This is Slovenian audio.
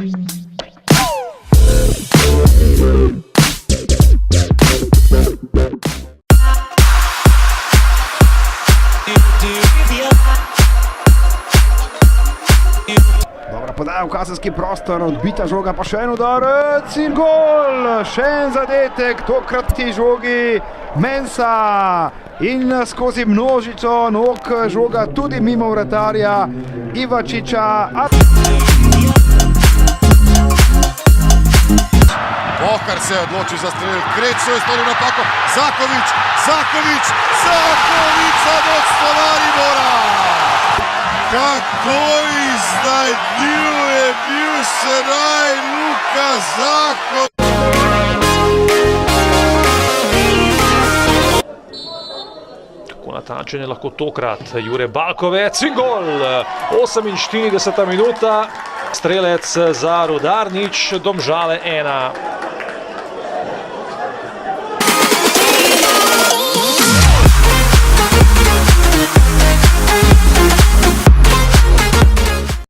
Dobra podaja v kazenski prostor, odbita žoga, pa še en udarec in gol! Še en zadetek, tokrat ti žogi Mensa in skozi množico nog žoga tudi mimo vratarja Ivačiča. Bohar se je odločil za strel, Krečo je storil napako, Zakovič za vodstvo Maribora! Kako iznajdljiv je bil sedaj Luka Zakovič! Kako natančen je lahko tokrat Jure Balkovec in gol! 48. minuta, strelec za Rudar, nič, Domžale 1.